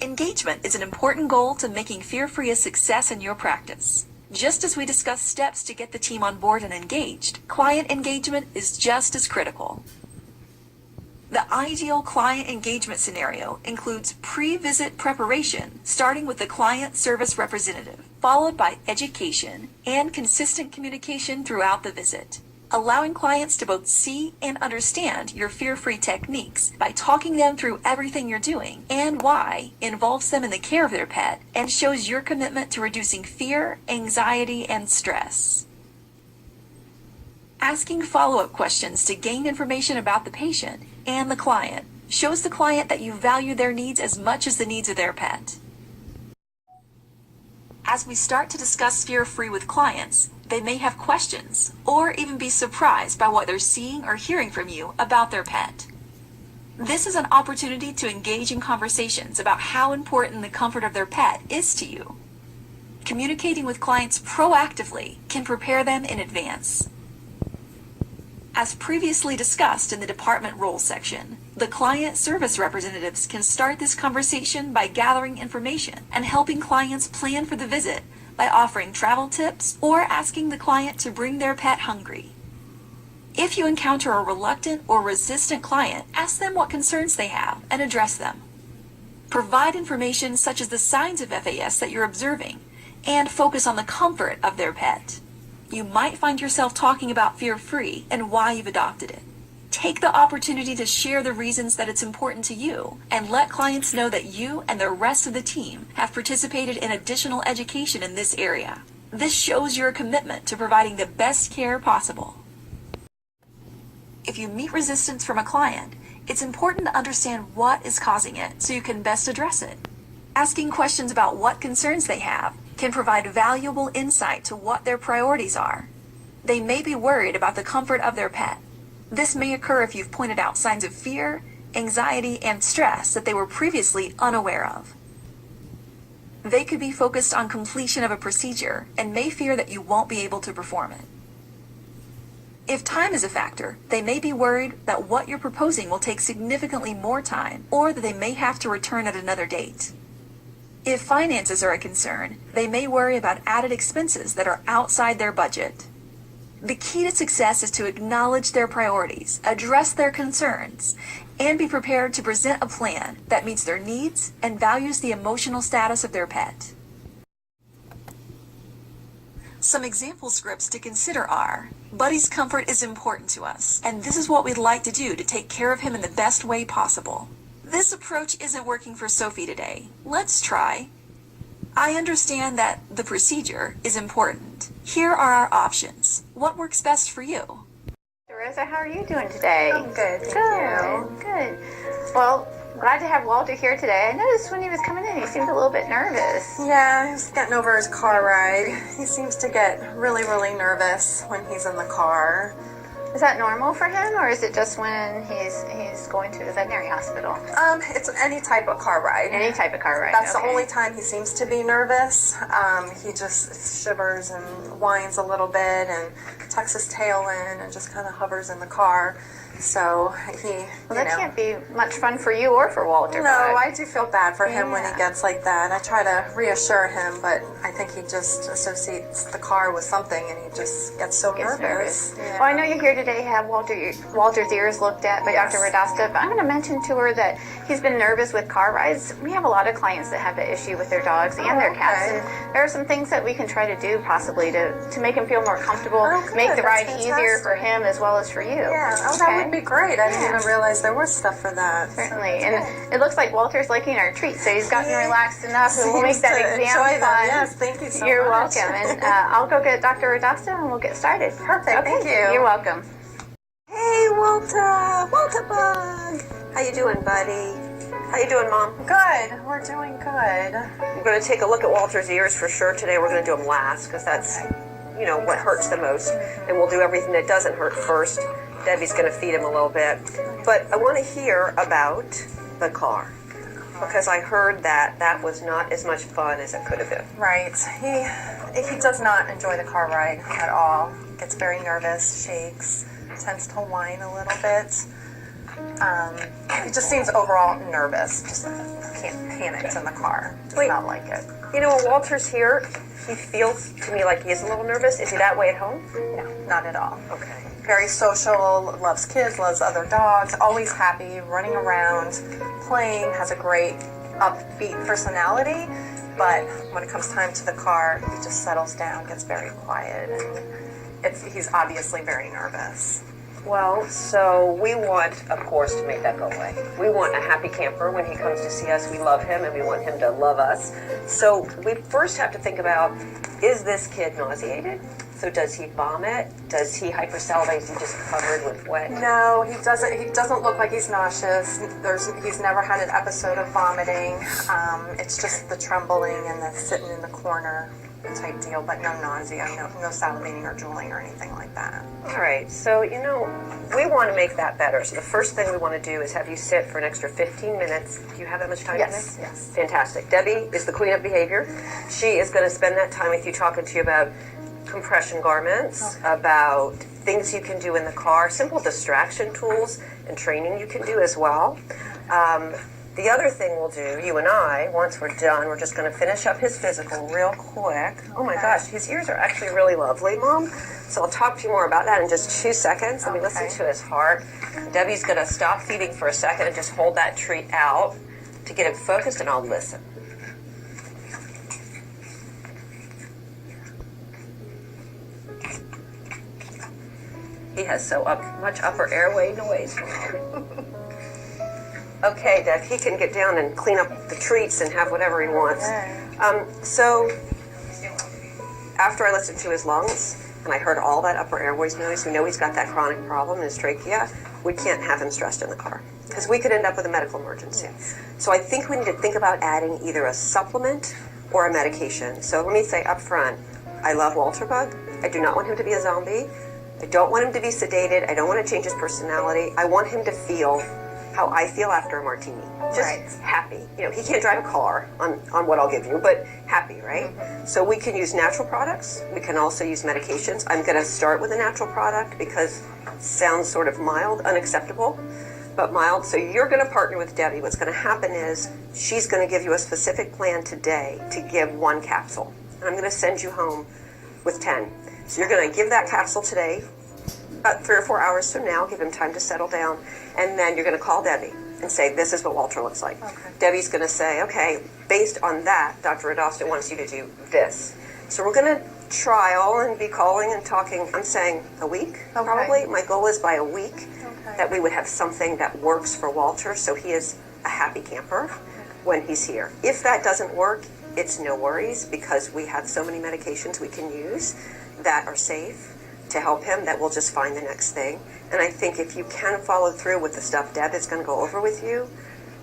Engagement is an important goal to making fear-free a success in your practice. Just as we discussed steps to get the team on board and engaged, client engagement is just as critical. The ideal client engagement scenario includes pre-visit preparation, starting with the client service representative, followed by education and consistent communication throughout the visit. Allowing clients to both see and understand your fear-free techniques by talking them through everything you're doing and why involves them in the care of their pet and shows your commitment to reducing fear, anxiety, and stress. Asking follow-up questions to gain information about the patient and the client shows the client that you value their needs as much as the needs of their pet. As we start to discuss fear-free with clients, they may have questions or even be surprised by what they're seeing or hearing from you about their pet. This is an opportunity to engage in conversations about how important the comfort of their pet is to you. Communicating with clients proactively can prepare them in advance. As previously discussed in the department roles section, the client service representatives can start this conversation by gathering information and helping clients plan for the visit by offering travel tips or asking the client to bring their pet hungry. If you encounter a reluctant or resistant client, ask them what concerns they have and address them. Provide information such as the signs of FAS that you're observing and focus on the comfort of their pet. You might find yourself talking about fear-free and why you've adopted it. Take the opportunity to share the reasons that it's important to you and let clients know that you and the rest of the team have participated in additional education in this area. This shows your commitment to providing the best care possible. If you meet resistance from a client, it's important to understand what is causing it so you can best address it. Asking questions about what concerns they have can provide valuable insight to what their priorities are. They may be worried about the comfort of their pet. This may occur if you've pointed out signs of fear, anxiety, and stress that they were previously unaware of. They could be focused on completion of a procedure and may fear that you won't be able to perform it. If time is a factor, they may be worried that what you're proposing will take significantly more time or that they may have to return at another date. If finances are a concern, they may worry about added expenses that are outside their budget. The key to success is to acknowledge their priorities, address their concerns, and be prepared to present a plan that meets their needs and values the emotional status of their pet. Some example scripts to consider are, Buddy's comfort is important to us, and this is what we'd like to do to take care of him in the best way possible. This approach isn't working for Sophie today. Let's try. I understand that the procedure is important. Here are our options. What works best for you? Rosa, how are you doing today? I'm good, thank you. Good. Well, glad to have Walter here today. I noticed when he was coming in, he seemed a little bit nervous. Yeah, he's getting over his car ride. He seems to get really, really nervous when he's in the car. Is that normal for him, or is it just when he's going to the veterinary hospital? It's any type of car ride. Any type of car ride. That's okay. the only time he seems to be nervous. He just shivers and whines a little bit and tucks his tail in and just kind of hovers in the car. So Well, that can't be much fun for you or for Walter. No, I do feel bad for him when he gets like that. I try to reassure him, but I think he just associates the car with something and he just gets so nervous. Yeah. Well, I know you're here today to have Walter's ears looked at by Dr. Radasta, but I'm going to mention to her that he's been nervous with car rides. We have a lot of clients that have that issue with their dogs and their cats, and there are some things that we can try to do possibly to make him feel more comfortable, make the ride easier for him as well as for you. Yeah, that would be great. I didn't even realize there was stuff for that. Certainly, and it looks like Walter's liking our treats, so he's gotten relaxed enough, and we'll make that exam fun. Yes, thank you so much. You're welcome, and I'll go get Dr. Radasta and we'll get started. Perfect, thank you. You're welcome. Hey, Walter Bug. How you doing, buddy? How you doing, Mom? Good, we're doing good. We're going to take a look at Walter's ears for sure today. We're going to do them last because that's, what hurts the most. And we'll do everything that doesn't hurt first. Debbie's going to feed him a little bit. But I want to hear about the car because I heard that was not as much fun as it could have been. Right. He does not enjoy the car ride at all. Gets very nervous, shakes, tends to whine a little bit. He just seems overall nervous, just panicked in the car. Does Wait. not like it. You know, when Walter's here, he feels to me like he is a little nervous. Is he that way at home? No, not at all. Okay. Very social, loves kids, loves other dogs, always happy, running around, playing, has a great upbeat personality. But when it comes time to the car, he just settles down, gets very quiet, and he's obviously very nervous. Well, so we want, of course, to make that go away. We want a happy camper when he comes to see us. We love him and we want him to love us. So we first have to think about, is this kid nauseated? So does he vomit? Does he hypersalivate? Is he just covered with wet? No, he doesn't. He doesn't look like he's nauseous. He's never had an episode of vomiting. It's just the trembling and the sitting in the corner type deal, but no nausea, no salivating or drooling or anything like that. All right, so you know, we want to make that better. So the first thing we want to do is have you sit for an extra 15 minutes. Do you have that much time Yes, today? yes. Fantastic. Debbie is the queen of behavior. She is going to spend that time with you talking to you about compression garments, about things you can do in the car, simple distraction tools and training you can do as well. The other thing we'll do, you and I, once we're done, we're just going to finish up his physical real quick. Oh my gosh, his ears are actually really lovely, Mom. So I'll talk to you more about that in just 2 seconds. Let me listen to his heart. Debbie's going to stop feeding for a second and just hold that treat out to get him focused, and I'll listen. He has so much upper airway noise. Okay, Deb, he can get down and clean up the treats and have whatever he wants. So, after I listened to his lungs and I heard all that upper airways noise, we know he's got that chronic problem in his trachea. We can't have him stressed in the car because we could end up with a medical emergency. So I think we need to think about adding either a supplement or a medication. So let me say up front, I love Walter Bug. I do not want him to be a zombie. I don't want him to be sedated. I don't want to change his personality. I want him to feel how I feel after a martini. Just happy. You know, he can't drive a car on what I'll give you, but happy, right? So we can use natural products. We can also use medications. I'm going to start with a natural product because it sounds sort of mild, unacceptable, but mild. So you're going to partner with Debbie. What's going to happen is she's going to give you a specific plan today to give 1 capsule. And I'm going to send you home with 10. So you're going to give that capsule today, about 3 or 4 hours from now, give him time to settle down, and then you're going to call Debbie and say, this is what Walter looks like. Okay. Debbie's going to say, okay, based on that, Dr. Radasta wants you to do this. So we're going to trial and be calling and talking, I'm saying a week, probably. My goal is by a week that we would have something that works for Walter so he is a happy camper when he's here. If that doesn't work, it's no worries because we have so many medications we can use that are safe to help him that we'll just find the next thing. And I think if you can follow through with the stuff Deb is going to go over with you,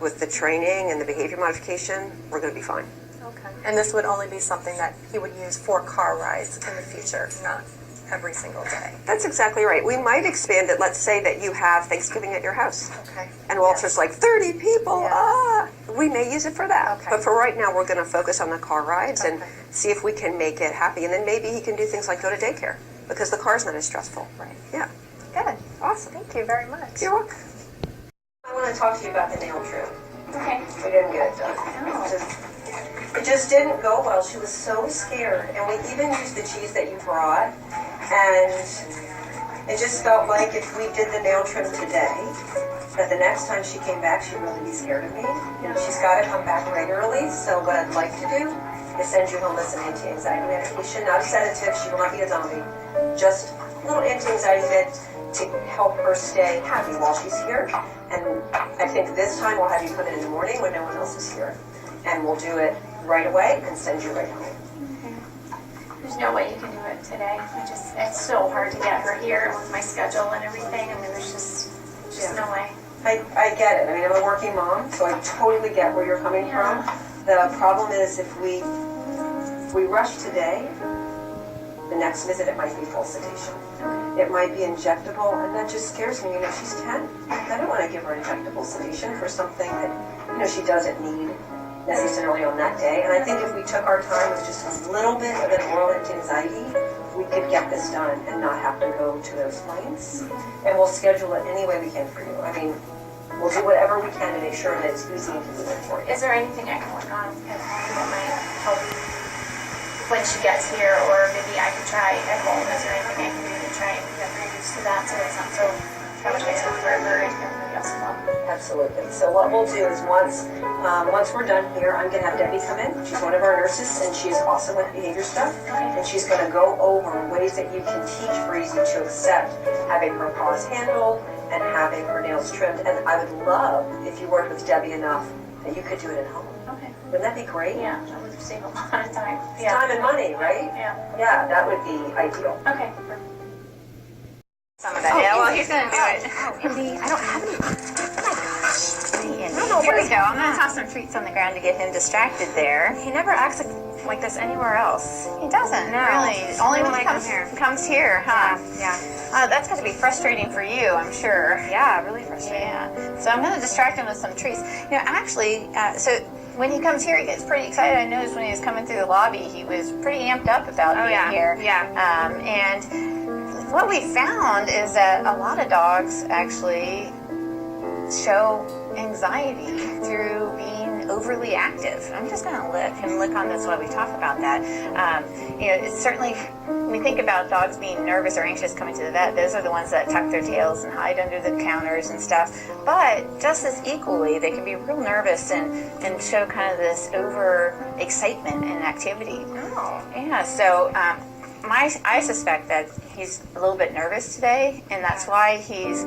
with the training and the behavior modification, we're going to be fine. Okay. And this would only be something that he would use for car rides in the future, not every single day. That's exactly right. We might expand it. Let's say that you have Thanksgiving at your house. Okay. And Walter's like, 30 people, we may use it for that. Okay. But for right now, we're going to focus on the car rides and see if we can make it happy. And then maybe he can do things like go to daycare because the car's not as stressful. Right. Yeah. Good. Awesome. Thank you very much. You're welcome. I want to talk to you about the nail trim. Okay. We didn't get it done. It just didn't go well. She was so scared. And we even used the cheese that you brought. And it just felt like if we did the nail trim today, that the next time she came back, she'd really be scared of me. You know, she's got to come back regularly. So what I'd like to do is send you home with some anti-anxiety medication. Not a sedative. She will not be a zombie. Just a little anti-anxiety med to help her stay happy while she's here. And I think this time we'll have you come in the morning when no one else is here. And we'll do it right away and send you right home. There's no way you can do it today. It's so hard to get her here with my schedule and everything. I mean, there's just no way. I get it. I mean, I'm a working mom, so I totally get where you're coming from. The problem is if we rush today, the next visit it might be full sedation. It might be injectable, and that just scares me. You know, she's 10. I don't want to give her injectable sedation for something that, you know, she doesn't need necessarily on that day. And I think if we took our time with just a little bit of an oral anti-anxiety, we could get this done and not have to go to those lengths. And we'll schedule it any way we can for you. I mean, we'll do whatever we can to make sure that it's easy and convenient for you. Is there anything I can work on at home that might help when she gets here, or maybe I could try at home? Is there anything I can do to try and get her used to that so it's not so traumatizing for her and everybody else involved? Absolutely. So what we'll do is once we're done here, I'm going to have Debbie come in. She's one of our nurses, and she's awesome with behavior stuff. And she's going to go over ways that you can teach Breezy to accept having her paws handled and having her nails trimmed. And I would love if you worked with Debbie enough that you could do it at home. Okay. Wouldn't that be great? Yeah, that would save a lot of time. It's time and money, right? Yeah. Yeah, that would be ideal. Okay. Some of that. Yeah, well, he's gonna do it. Indy, I don't have any. Oh my gosh. Here we go. I'm gonna toss some treats on the ground to get him distracted there. He never acts like this anywhere else. He doesn't, No. really. Only when he Like him comes here, huh? Yeah. That's got to be frustrating for you, I'm sure. Yeah, really frustrating. Yeah. So I'm going to distract him with some treats. You know, actually, so when he comes here, he gets pretty excited. I noticed when he was coming through the lobby, he was pretty amped up about being here. Yeah. And what we found is that a lot of dogs actually show anxiety through being overly active. I'm just going to let him lick on this while we talk about that. You know, it's certainly, when we think about dogs being nervous or anxious coming to the vet, those are the ones that tuck their tails and hide under the counters and stuff. But just as equally, they can be real nervous and show kind of this over excitement and activity. Oh. Yeah, so I suspect that he's a little bit nervous today, and that's why he's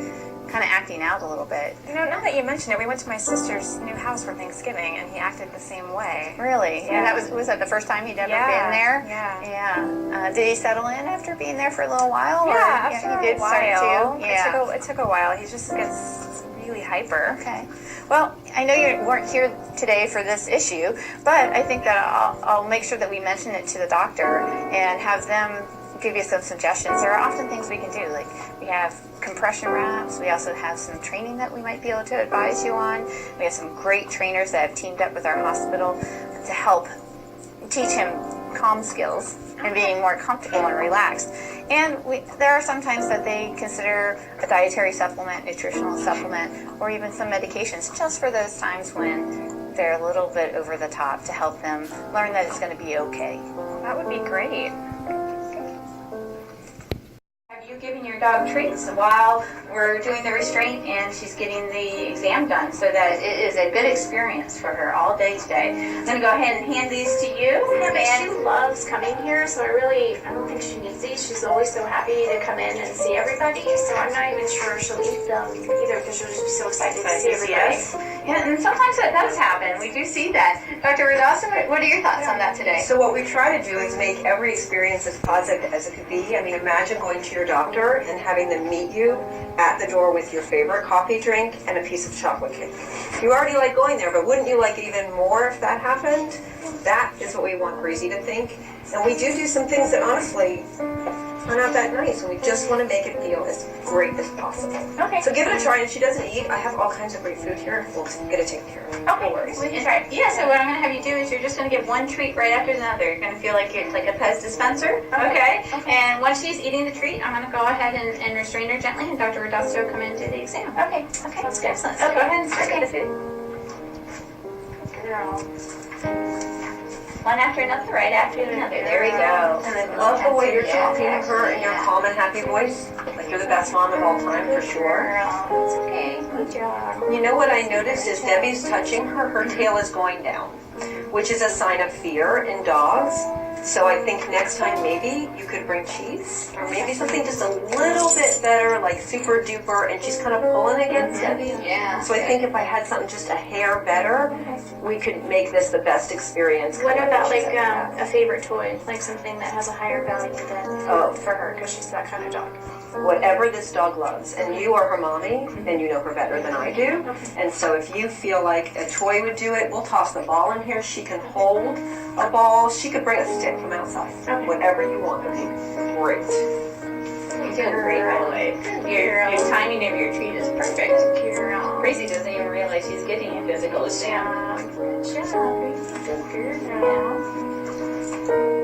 kind of acting out a little bit. You know, now that you mention it, we went to my sister's new house for Thanksgiving, and he acted the same way. Really? Yeah. And was that the first time he'd ever Yeah, been there? yeah. Yeah. Did he settle in after being there for a little while? Or- Yeah, after he did a start while. to? Yeah. It took a while. He just gets really hyper. Okay. Well, I know you weren't here today for this issue, but I think that I'll make sure that we mention it to the doctor and have them give you some suggestions. There are often things we can do, like we have compression wraps. We also have some training that we might be able to advise you on. We have some great trainers that have teamed up with our hospital to help teach him calm skills and being more comfortable and relaxed. And there are some times that they consider a dietary supplement, nutritional supplement, or even some medications just for those times when they're a little bit over the top to help them learn that it's going to be okay. That would be great. Have you given your dog treats while we're doing the restraint and she's getting the exam done so that it is a good experience for her all day today? I'm going to go ahead and hand these to you. Yeah, but she loves coming here, so I don't think she needs these. She's always so happy to come in and see everybody, so I'm not even sure she'll eat them either because she'll just be so excited to see everybody. Yes. Yeah, and sometimes that does happen. We do see that. Dr. Radassa, what are your thoughts on that today? So what we try to do is make every experience as positive as it could be. I mean, imagine going to your doctor and having them meet you at the door with your favorite coffee drink and a piece of chocolate cake. You already like going there, but wouldn't you like it even more if that happened? That is what we want Breezy to think. And we do some things that honestly are not that nice, and we just want to make it feel as great as possible. Okay. So give it a try, and if she doesn't eat, I have all kinds of great food here. We'll get it taken care of. No Okay, worries. we can try it. Yeah, so what I'm going to have you do is you're just going to get one treat right after another. You're going to feel like it's like a Pez dispenser, okay? And once she's eating the treat, I'm going to go ahead and restrain her gently, and Dr. Radassa will come in and do the exam. Okay. That's good. Excellent. So go ahead and start with the food. One after another, right after another. There we go. And I love the way you're talking to her in your calm and happy voice. Like you're the best mom of all time, for sure. Girl, it's okay. Good job. You know what I noticed is Debbie's touching her, her tail is going down, which is a sign of fear in dogs. So I think next time maybe you could bring cheese, or maybe something just a little bit better, like super duper, and she's kind of pulling against Debbie. Yeah. So I think if I had something just a hair better, we could make this the best experience. What about like a favorite toy, like something that has a higher value than for her, because she's that kind of dog? Whatever this dog loves, and you are her mommy, and you know her better than I do. And so if you feel like a toy would do it, we'll toss the ball in here. She can hold a ball. She could bring a stick from outside. Whatever you want would be great. You're doing great, by the way. Your timing of your treat is perfect. Crazy doesn't even realize she's getting a physical exam. Good job. Good girl.